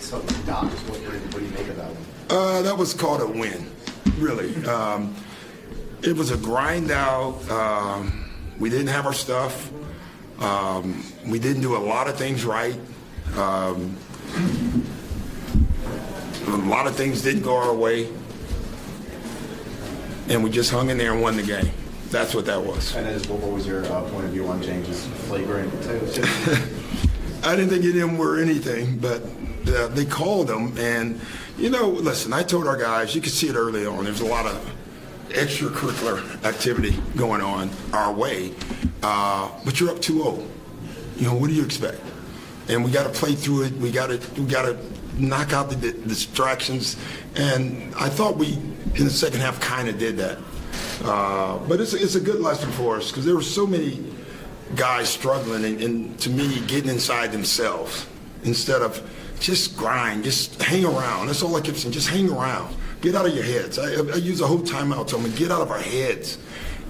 So, Doc, what do you make of that one? That was called a win, really. It was a grind out. We didn't have our stuff. We didn't do a lot of things right. A lot of things didn't go our way. And we just hung in there and won the game. That's what that was. And what was your point of view on James' flagrant? I didn't think any of them were anything, but they called them. And, listen, I told our guys, you could see it early on, there's a lot of extracurricular activity going on our way. But you're up 2-0. What do you expect? And we got to play through it. We got to knock out the distractions. And I thought we, in the second half, kind of did that. But it's a good lesson for us because there were so many guys struggling and to me, getting inside themselves instead of just grind, just hang around. That's all I kept saying, just hang around. Get out of your heads. I use a whole timeout to them and get out of our heads.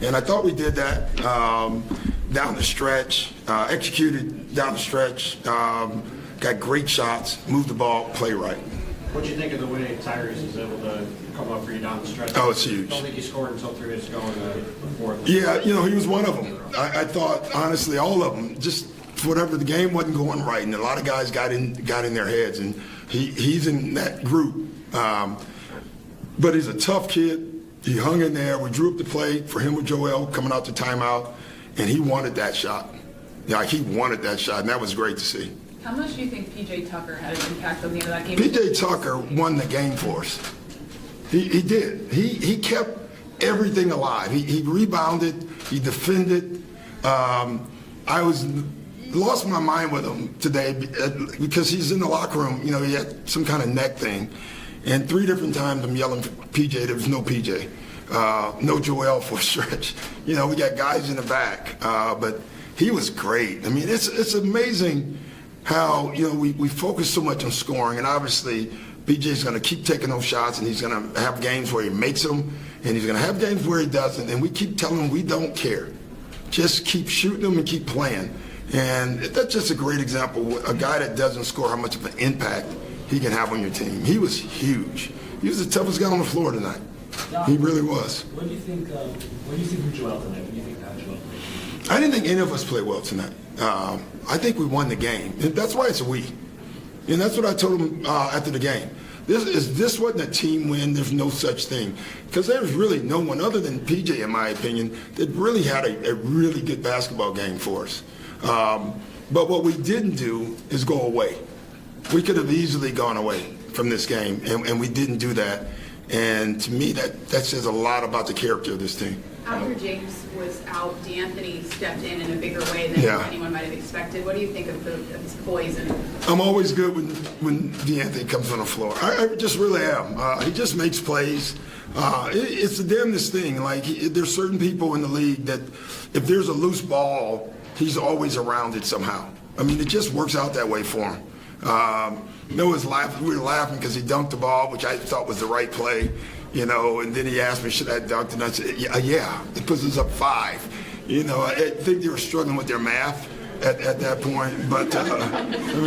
And I thought we did that down the stretch, executed down the stretch, got great shots, moved the ball, play right. What do you think of the way Tyrese is able to come up for you down the stretch? Oh, it's huge. I don't think he scored until 3 minutes ago in the fourth. Yeah, he was one of them. I thought, honestly, all of them, just whatever, the game wasn't going right, and a lot of guys got in their heads, and he's in that group. But he's a tough kid. He hung in there. We drew up the play for him with Joel coming out to timeout, and he wanted that shot. He wanted that shot, and that was great to see. How much do you think P.J. Tucker had an impact on the end of that game? P.J. Tucker won the game for us. He did. He kept everything alive. He rebounded. He defended. I lost my mind with him today because he's in the locker room. He had some kind of neck thing. And 3 different times I'm yelling for P.J. There was no P.J. No Joel for a stretch. We got guys in the back. But he was great. I mean, it's amazing how, we focus so much on scoring. And obviously, P.J.'s going to keep taking those shots, and he's going to have games where he makes them, and he's going to have games where he doesn't. And we keep telling him we don't care. Just keep shooting them and keep playing. And that's just a great example. A guy that doesn't score, how much of an impact he can have on your team. He was huge. He was the toughest guy on the floor tonight. He really was. What do you think of Joel tonight? What do you think how Joel played? I didn't think any of us played well tonight. I think we won the game. And that's why it's a we. And that's what I told him after the game. This wasn't a team win. There's no such thing. Because there's really no one other than PJ, in my opinion, that really had a really good basketball game for us. But what we didn't do is go away. We could have easily gone away from this game, and we didn't do that. And to me, that says a lot about the character of this team. After James was out, DeAnthony stepped in a bigger way than anyone might have expected. What do you think of his poise? I'm always good when DeAnthony comes on the floor. I just really am. He just makes plays. It's the damnedest thing. There's certain people in the league that if there's a loose ball, he's always around it somehow. I mean, it just works out that way for him. Noah's laughing. We were laughing because he dunked the ball, which I thought was the right play, and then he asked me, should I dunk it? And I said, yeah, it puts us up 5. I think they were struggling with their math at that point. But,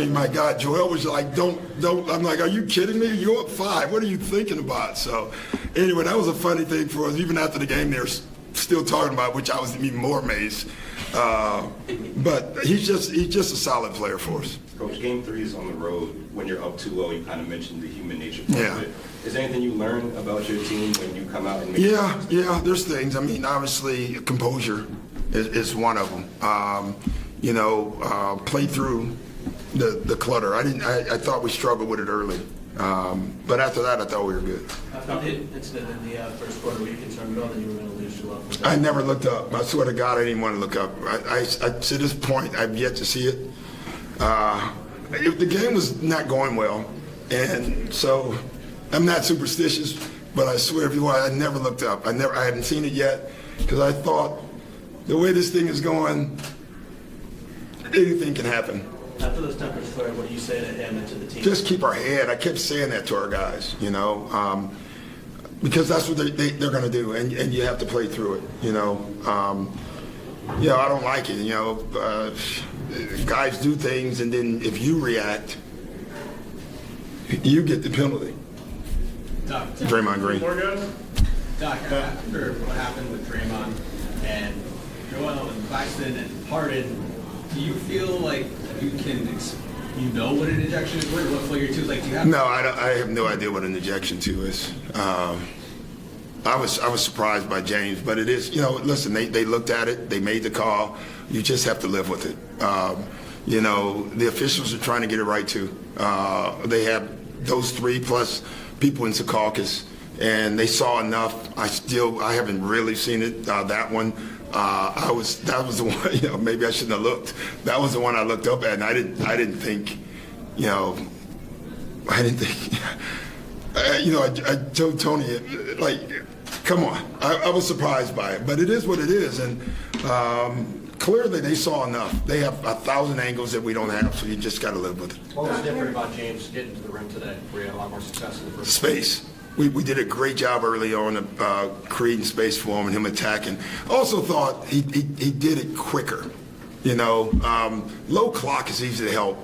my God, Joel was like, don't. I'm like, are you kidding me? You're up 5. What are you thinking about? So, anyway, that was a funny thing for us. Even after the game, they're still talking about it, which I was even more amazed. But he's just a solid player for us. Coach, Game 3 is on the road. When you're up 2-0, you kind of mentioned the human nature part of it. Is there anything you learn about your team when you come out and make Yeah, there's things. I mean, obviously, composure is one of them. Play through the clutter. I thought we struggled with it early. But after that, I thought we were good. After the incident in the first quarter, were you concerned at all that you were going to lose Joel? I never looked up. I swear to God, I didn't want to look up. To this point, I've yet to see it. The game was not going well, and so I'm not superstitious, but I swear, I never looked up. I hadn't seen it yet because I thought the way this thing is going, anything can happen. After those tempers flared, what do you say to him and to the team? Just keep our head. I kept saying that to our guys, because that's what they're going to do, and you have to play through it, I don't like it, guys do things, and then if you react, you get the penalty. Doc, Draymond Green. Doc, after what happened with Draymond and Joel and Claxton and Harden, do you feel like you can, you know what an ejection is? What figure two is like? Do you have? No, I have no idea what an ejection two is. I was surprised by James, but it is, listen, they looked at it, they made the call. You just have to live with it. The officials are trying to get it right too. They have those 3+ people in Secaucus, and they saw enough. I haven't really seen it. That one, that was the one. Maybe I shouldn't have looked. That was the one I looked up at, and I didn't think. I told Tony, come on. I was surprised by it, but it is what it is, and clearly they saw enough. They have 1,000 angles that we don't have, so you just got to live with it. What was different about James getting to the rim today, where he had a lot more success in the first? Space. We did a great job early on of creating space for him and him attacking. Also thought he did it quicker. Low clock is easy to help,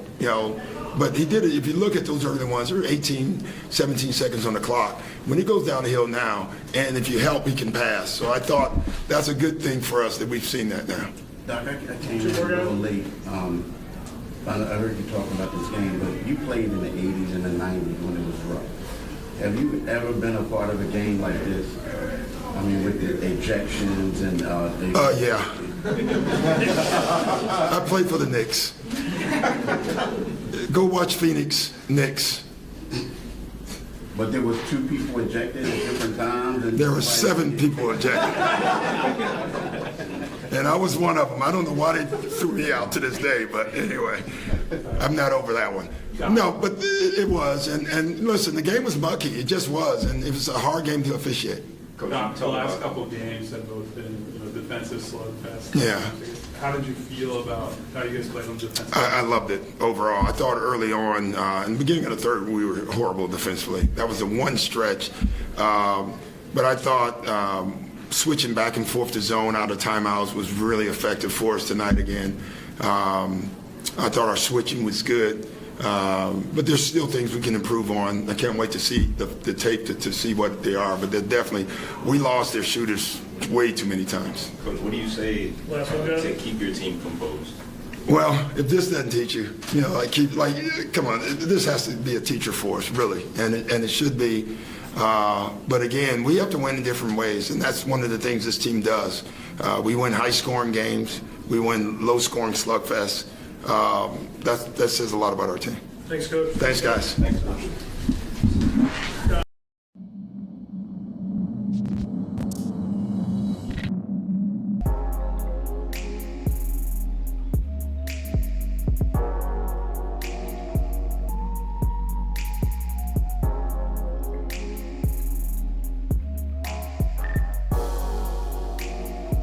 but he did it. If you look at those early ones, there were 18, 17 seconds on the clock. When he goes down the hill now, and if you help, he can pass. So I thought that's a good thing for us that we've seen that now. Doc, I came in a little late. I heard you talking about this game, but you played in the 80s and the 90s when it was rough. Have you ever been a part of a game like this? I mean, with the ejections and yeah. I played for the Knicks. Go watch Phoenix Knicks. But there was 2 people ejected at different times. And there were 7 people ejected. And I was one of them. I don't know why they threw me out to this day, but anyway, I'm not over that one. No, but it was. And listen, the game was mucky. It just was. And it was a hard game to officiate. Doc, the last couple of games have both been defensive slugfest. Yeah. How did you feel about how you guys played on defense? I loved it overall. I thought early on, in the beginning of the third, we were horrible defensively. That was the one stretch. But I thought switching back and forth to zone out of timeouts was really effective for us tonight again. I thought our switching was good. But there's still things we can improve on. I can't wait to see the tape to see what they are. But they're definitely, we lost their shooters way too many times. Coach, what do you say to keep your team composed? Well, if this doesn't teach you, come on, this has to be a teacher for us, really, and it should be. But again, we have to win in different ways, and that's one of the things this team does. We win high-scoring games. We win low-scoring slugfests. That says a lot about our team. Thanks, Coach. Thanks, guys. Thanks, Coach.